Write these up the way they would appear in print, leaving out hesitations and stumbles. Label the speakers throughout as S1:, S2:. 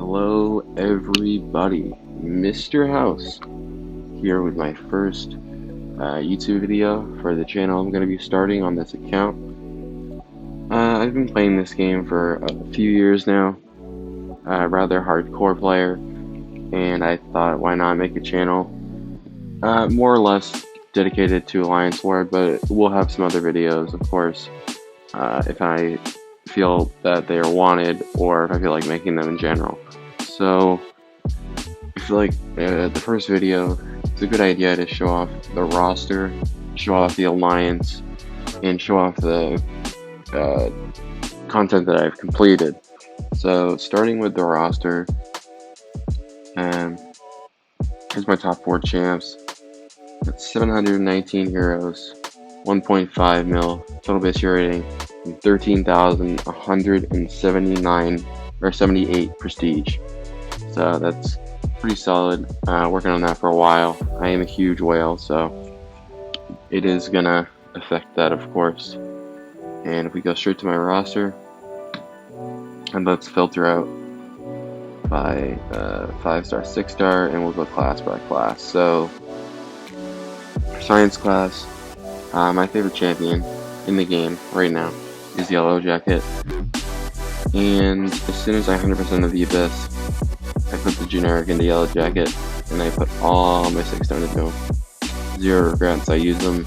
S1: Hello everybody, Mr. House here with my first YouTube video for the channel I'm going to be starting on this account. I've been playing this game for a few years now, rather hardcore player, and I thought why not make a channel more or less dedicated to Alliance War, but we'll have some other videos of course if I feel that they are wanted or if I feel like making them in general. So I feel like the first video, it's a good idea to show off the roster, show off the alliance, and show off the content that I've completed. So starting with the roster, here's my top 4 champs. That's 719 heroes, 1.5 mil total base hero rating, and 13,179 or 78 prestige. So that's pretty solid. Working on that for a while. I am a huge whale, so it is gonna affect that, of course. And if we go straight to my roster, and let's filter out by 5-star, 6-star, and we'll go class by class. So Science class, my favorite champion in the game right now is Yellow Jacket. And as soon as I 100% of the Abyss, I put the generic into Yellow Jacket, and I put all my 6-star into him. Zero regrets. I use him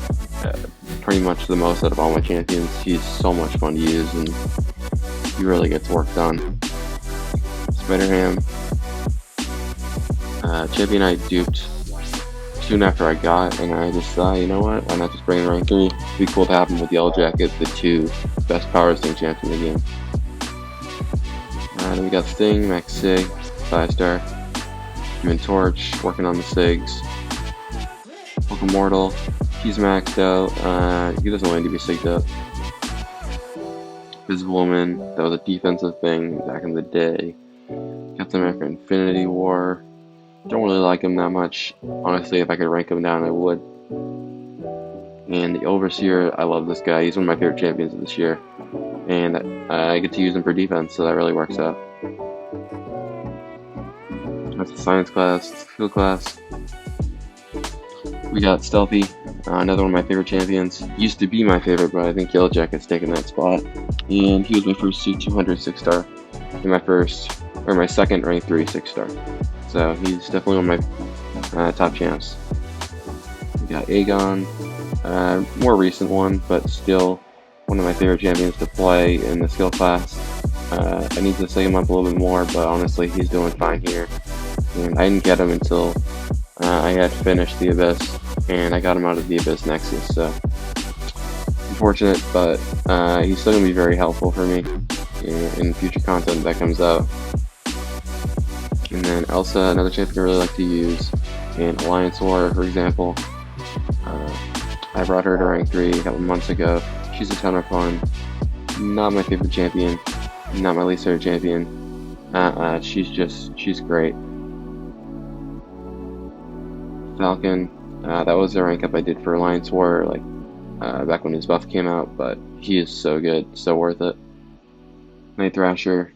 S1: pretty much the most out of all my champions. He's so much fun to use, and he really gets work done. Spider-Ham, champion I duped soon after I got, and I just thought, you know what, why not just bring in rank 3? It'd be cool to have him with Yellow Jacket, the 2 best power sting champs in the game. Then we got Sting, Max Sig, 5-star. Human Torch, working on the Sigs. Hulk Immortal, he's maxed out. He doesn't want to be sigged up. Visible Woman, that was a defensive thing back in the day. Captain America Infinity War. Don't really like him that much. Honestly, if I could rank him down, I would. And the Overseer, I love this guy. He's one of my favorite champions of this year. And I get to use him for defense, so that really works out. That's the Science class, it's the Field class. We got Stealthy, another one of my favorite champions. Used to be my favorite, but I think Yellow Jacket's taken that spot. And he was my first 200 6-star, and my second rank 3 6-star. So he's definitely one of my top champs. We got Aegon, more recent one, but still one of my favorite champions to play in the skill class. I need to say him up a little bit more, but honestly he's doing fine here. And I didn't get him until I had finished the Abyss, and I got him out of the Abyss Nexus, so unfortunate, but he's still going to be very helpful for me in future content that comes out. And then Elsa, another champion I really like to use in Alliance War, for example. I brought her to rank 3 a couple months ago. She's a ton of fun. Not my favorite champion, not my least favorite champion. She's great. Falcon, that was a rank up I did for Alliance War, like back when his buff came out, but he is so good, so worth it. Night Thrasher,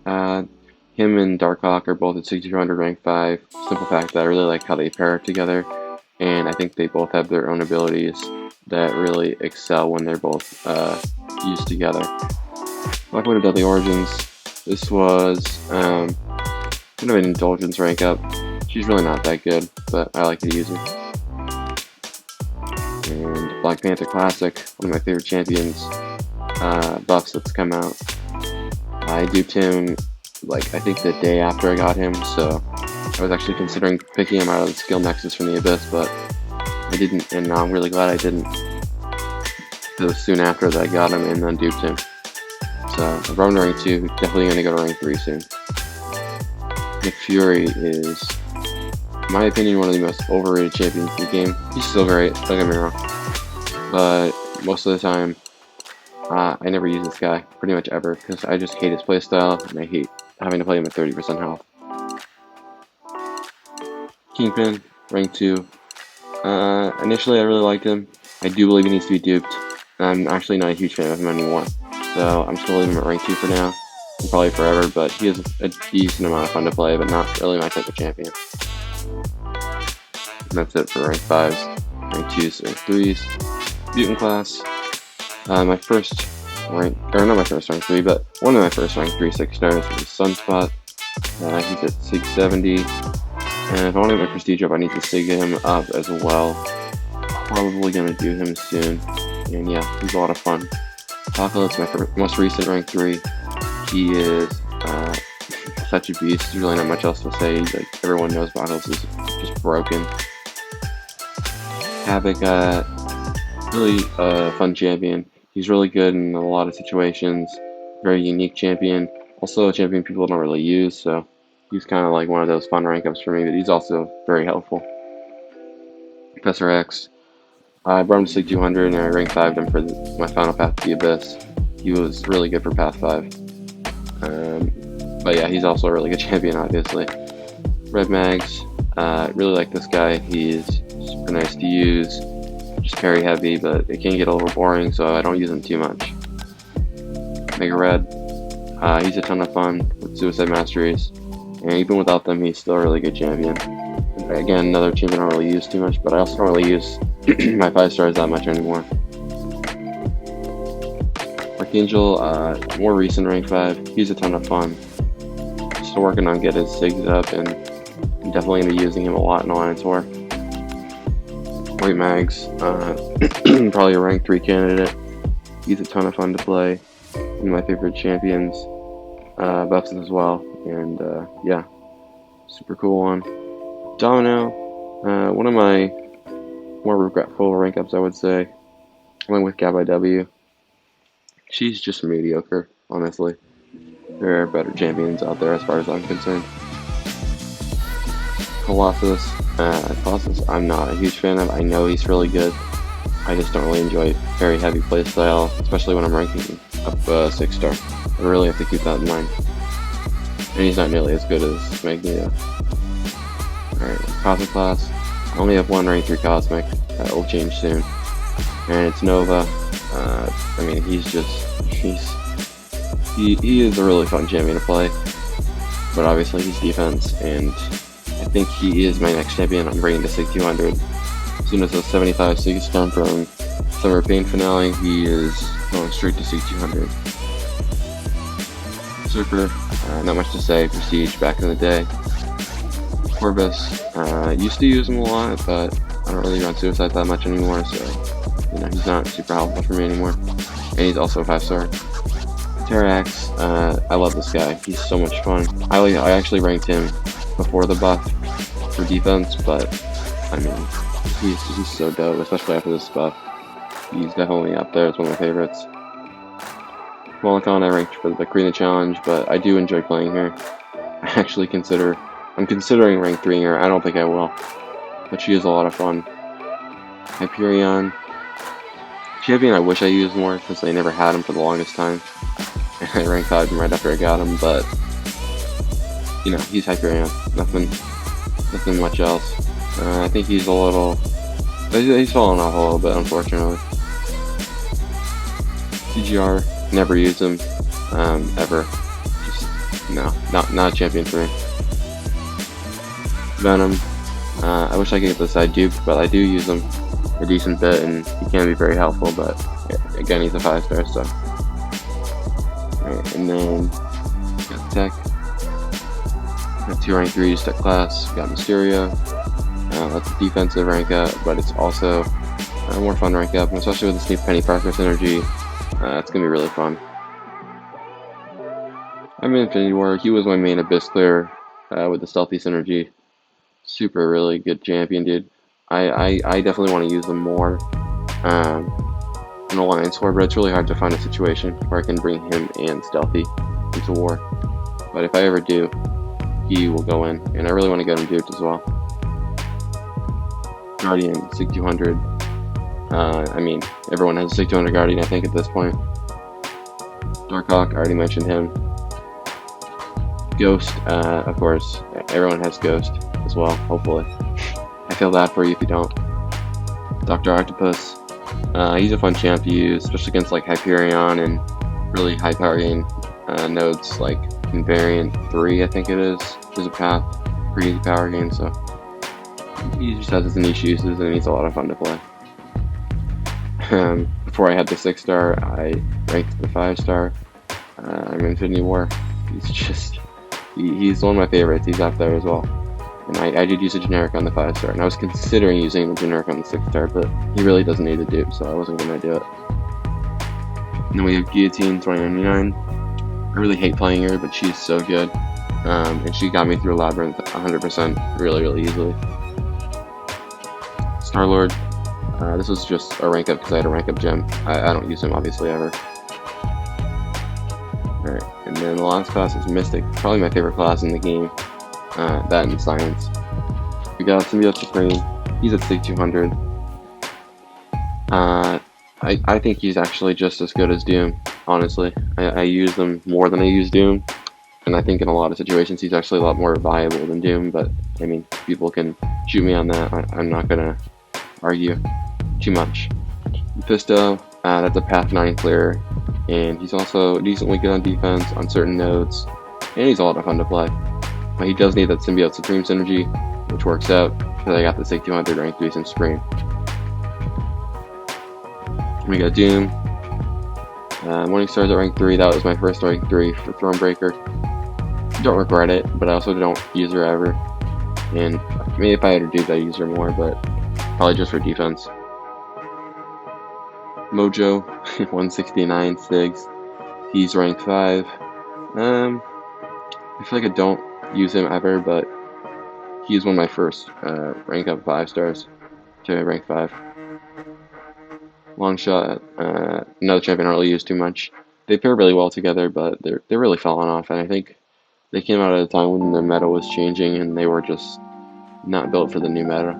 S1: him and Darkhawk are both at 6200 rank 5. Simple fact that I really like how they pair together, and I think they both have their own abilities that really excel when they're both used together. Blackwood of Deadly Origins, this was kind of an indulgence rank up. She's really not that good, but I like to use her. And Black Panther Classic, one of my favorite champions buffs that's come out. I duped him, like, I think the day after I got him, so I was actually considering picking him out of the skill nexus from the Abyss, but I didn't, and I'm really glad I didn't. It was soon after that I got him and then duped him. So I brought him to rank 2, definitely going to go to rank 3 soon. Nick Fury is, in my opinion, one of the most overrated champions in the game. He's still great, don't get me wrong, but most of the time, I never use this guy, pretty much ever, because I just hate his playstyle, and I hate having to play him at 30% health. Kingpin, rank 2. Initially I really liked him. I do believe he needs to be duped. I'm actually not a huge fan of him anymore, so I'm just going to leave him at rank 2 for now. and probably forever, but he is a decent amount of fun to play, but not really my type of champion. And that's it for rank 5s, rank 2s, rank 3s. Mutant Class, my first rank, or not my first rank 3, but one of my first rank 3 6 stars was Sunspot. He's at 670, and if I want to get my prestige up, I need to sig him up as well. Probably gonna do him soon, and yeah, he's a lot of fun. Apocalypse, my most recent rank 3. He is such a beast. There's really not much else to say. Like, everyone knows Apocalypse is just broken. Havoc, really fun champion. He's really good in a lot of situations. Very unique champion. Also a champion people don't really use, so he's kind of like one of those fun rank ups for me, but he's also very helpful. Professor X, I brought him to Sig 200 and I rank 5'd him for my final path to the Abyss. He was really good for path 5. But yeah, he's also a really good champion, obviously. Red Mags, really like this guy. He's super nice to use, just carry heavy, but it can get a little boring, so I don't use him too much. Mega Red, he's a ton of fun with Suicide Masteries, and even without them, he's still a really good champion. Again, another champion I don't really use too much, but I also don't really use my 5 stars that much anymore. Archangel, more recent rank 5, he's a ton of fun. Still working on getting his sigs up, and I'm definitely going to be using him a lot in Alliance War. White Mags, probably a rank 3 candidate. He's a ton of fun to play. One of my favorite champions. Buffs as well, and yeah, super cool one. Domino, one of my more regretful rank ups, I would say. I went with Gab IW. She's just mediocre, honestly. There are better champions out there as far as I'm concerned. Colossus, I'm not a huge fan of. I know he's really good. I just don't really enjoy very heavy playstyle, especially when I'm ranking up 6 star. I really have to keep that in mind. And he's not nearly as good as Magneto. Alright, Cosmic Class. I only have one rank 3 Cosmic. That will change soon. And it's Nova. I mean, he is a really fun champion to play. But obviously he's defense, and I think he is my next champion. I'm bringing to Sig 200. As soon as those 75 Sigs come from Summer Pain Finale, he is going straight to Sig 200. Super, not much to say. Prestige back in the day. Corvus, used to use him a lot, but I don't really run Suicide that much anymore, so you know, he's not super helpful for me anymore. And he's also a 5 star. Terrax, I love this guy. He's so much fun. I actually ranked him before the buff for defense, but I mean, he's so dope, especially after this buff. He's definitely up there. It's one of my favorites. Mollicon, I ranked for the Karina Challenge, but I do enjoy playing her. I'm considering rank 3ing her. I don't think I will, but she is a lot of fun. Hyperion, champion I wish I used more because I never had him for the longest time. And I ranked 5 him right after I got him, but you know, he's Hyperion. Nothing much else. I think he's he's fallen off a little bit, unfortunately. CGR, never used him, ever. Just, no, not a champion for me. Venom, I wish I could get the side dupe, but I do use him a decent bit, and he can be very helpful, but again, he's a 5 star, so. Alright, and then, got Tech. Got 2 rank 3s, Tech Class, got Mysterio. That's a defensive rank up, but it's also a more fun rank up, especially with this new Penny Parker synergy. It's gonna be really fun. I'm in Infinity War. He was my main Abyss clear with the stealthy synergy. Super really good champion, dude. I definitely want to use them more in Alliance War, but it's really hard to find a situation where I can bring him and stealthy into war. But if I ever do, he will go in, and I really want to get him duped as well. Guardian, Sig 200. I mean, everyone has a Sig 200 Guardian, I think, at this point. Darkhawk, I already mentioned him. Ghost, of course, everyone has Ghost as well, hopefully. I feel bad for you if you don't. Dr. Octopus, he's a fun champ to use, especially against like Hyperion and really high-powering nodes, like in variant 3, I think it is. There's a path, pretty easy power game, so he just has his niche uses and he's a lot of fun to play. Before I had the 6-star, I ranked the 5-star. I'm Infinity War. He's one of my favorites. He's up there as well. And I did use a generic on the 5-star, and I was considering using the generic on the 6-star, but he really doesn't need a dupe, so I wasn't going to do it. And then we have Guillotine 2099. I really hate playing her, but she's so good. And she got me through Labyrinth 100% really easily. Star-Lord. This was just a rank up because I had a rank up gem. I don't use him obviously ever. Alright, and then the last class is Mystic. Probably my favorite class in the game. That and Science. We got Symbiote Supreme. He's at 6200. I think he's actually just as good as Doom, honestly. I use them more than I use Doom, and I think in a lot of situations he's actually a lot more viable than Doom, but I mean, people can shoot me on that. I'm not gonna argue too much. Mephisto, that's a Path 9 clearer, and he's also decently good on defense on certain nodes, and he's a lot of fun to play. But he does need that Symbiote Supreme synergy, which works out, because I got the 6200 rank 3 Sim Supreme. We got Doom. Morning Stars at rank 3, that was my first rank 3 for Thronebreaker. Don't regret it, but I also don't use her ever. And maybe if I had her dude, I'd use her more, but probably just for defense. Mojo, 169 Sigs. He's rank 5. I feel like I don't use him ever, but he's one of my first rank up 5 stars to rank 5. Longshot, another champion I don't really use too much. They pair really well together, but they're really falling off, and I think they came out at a time when the meta was changing, and they were just not built for the new meta.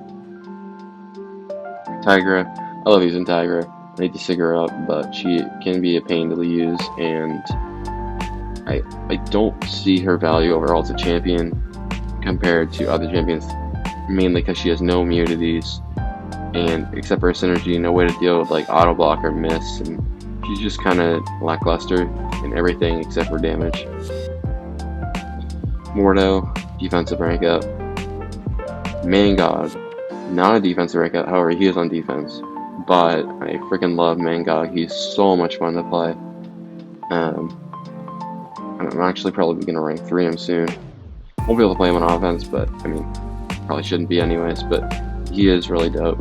S1: Tigra, I love using Tigra. I need to sig her up, but she can be a pain to use, and I don't see her value overall as a champion compared to other champions, mainly because she has no immunities, and except for her synergy, no way to deal with like auto block or miss, and she's just kind of lackluster in everything except for damage. Mordo, defensive rank up. Mangog, not a defensive rank up, however he is on defense, but I freaking love Mangog. He's so much fun to play. I'm actually probably going to rank 3 him soon. Won't be able to play him on offense, but I mean, probably shouldn't be anyways, but he is really dope.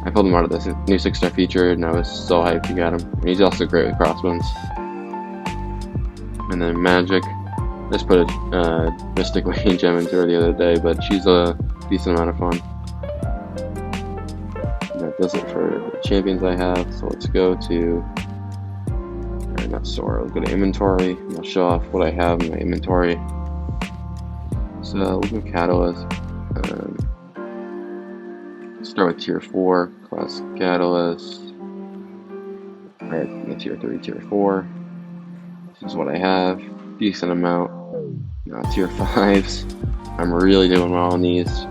S1: I pulled him out of this new 6-star feature, and I was so hyped to get him. And he's also great with crossbones. And then Magic. I just put a Mystic Lane gem into her the other day, but she's a decent amount of fun. And that does it for the champions I have, so let's go to... not store, let's go to inventory, and I'll show off what I have in my inventory. So, we'll go Catalyst. Start with tier 4, classic Catalyst. Alright, tier 3, tier 4. This is what I have. Decent amount. Now tier 5s. I'm really doing well on these.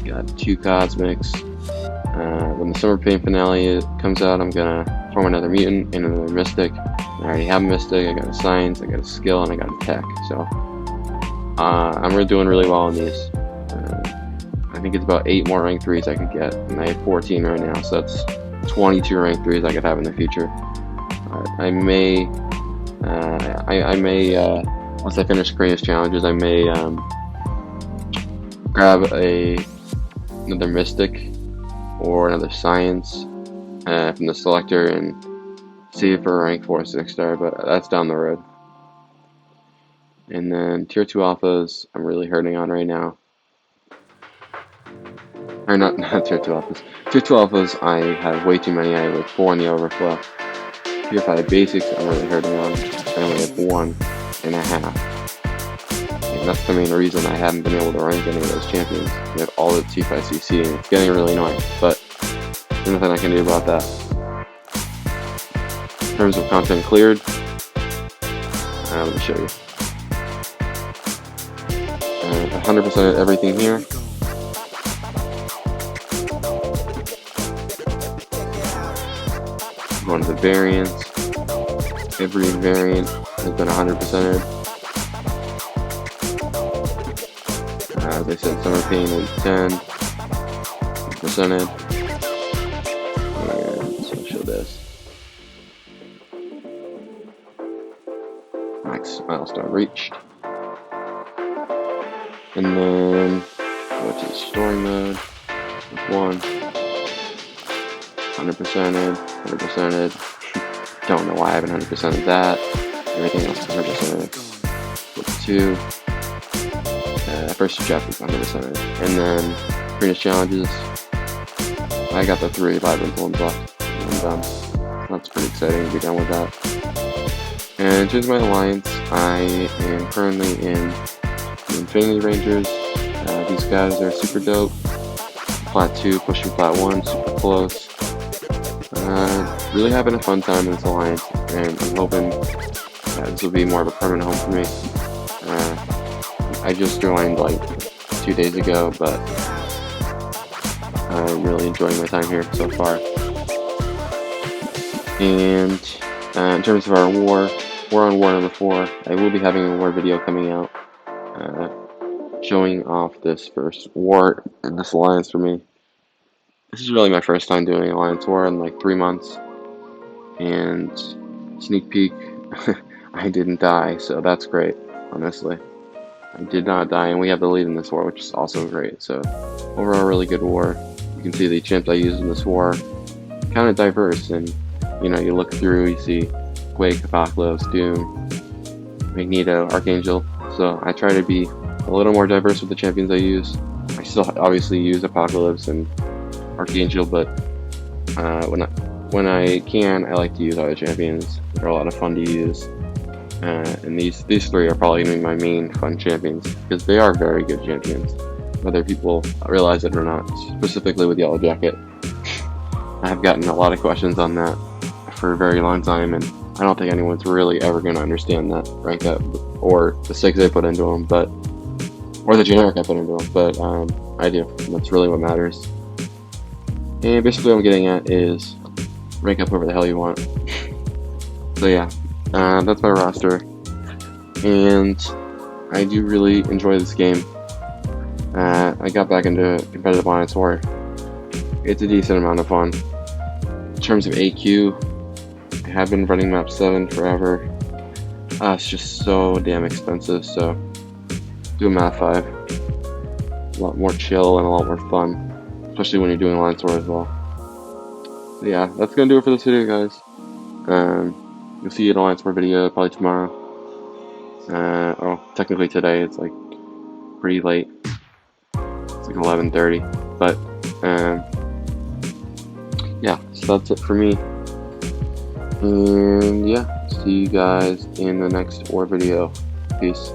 S1: Got 2 Cosmics. When the Summer Pain finale comes out, I'm gonna form another Mutant and another Mystic. I already have a Mystic, I got a Science, I got a Skill, and I got a Tech. So, I'm really doing really well on these. I think it's about 8 more rank 3s I could get, and I have 14 right now, so that's 22 rank 3s I could have in the future. I may, once I finish Korean's challenges, I may grab another Mystic or another Science from the selector and save for rank 4 6-star, but that's down the road. And then tier 2 alphas, I'm really hurting on right now. Or not tier 2 alphas. Tier 2 alphas, I have way too many. I have like 4 in the overflow. Tier 5 basics, I'm really hurting on. I only have 1.5. And that's the main reason I haven't been able to rank any of those champions. We have all the T5 CC, and it's getting really annoying, but there's nothing I can do about that. In terms of content cleared, let me show you. 100% of everything here. Going to the variants. Every variant has been 100%ed. As I said, Summer Pain is 10%. And so I'll show this. Max milestone reached. And then go to the story mode. With 1. 100%ed. 100%ed. Don't know why I haven't 100%ed that. Everything else is 100%ed. With 2. First chapter is 100%ed. And then Greenest challenges. I got the 3 vibrant ones left. And I'm done. That's pretty exciting to be done with that. And in terms of my alliance, I am currently in the Infinity Rangers. These guys are super dope. Plat 2, pushing Plat 1, super close. Really having a fun time in this alliance, and I'm hoping this will be more of a permanent home for me. I just joined like 2 days ago, but I'm really enjoying my time here so far. And in terms of our war on war number 4, I will be having a war video coming out showing off this first war in this alliance for me. This is really my first time doing alliance war in like 3 months, and sneak peek, I didn't die, so that's great, honestly. I did not die, and we have the lead in this war, which is also great. So overall, really good war. You can see the champs I used in this war, kind of diverse, and you know, you look through, you see Quake, Apocalypse, Doom, Magneto, Archangel. So I try to be a little more diverse with the champions I use. I still obviously use Apocalypse and Archangel, but when I can, I like to use other champions. They're a lot of fun to use. And these 3 are probably going to be my main fun champions, because they are very good champions, whether people realize it or not, specifically with Yellow Jacket. I have gotten a lot of questions on that for a very long time, and I don't think anyone's really ever going to understand that rank up, or the 6 I put into them, or the generic I put into them, but I do, and that's really what matters. And basically what I'm getting at is rank up whoever the hell you want. So yeah. That's my roster, and I do really enjoy this game. I got back into competitive alliance war. It's a decent amount of fun. In terms of AQ, I have been running map 7 forever. It's just so damn expensive, so do a map 5. A lot more chill and a lot more fun, especially when you're doing alliance war as well. So yeah, that's gonna do it for this video, guys. You'll see an alliance war video probably tomorrow. Technically today, it's like pretty late. It's like 11:30, but yeah, so that's it for me. And yeah, see you guys in the next war video. Peace.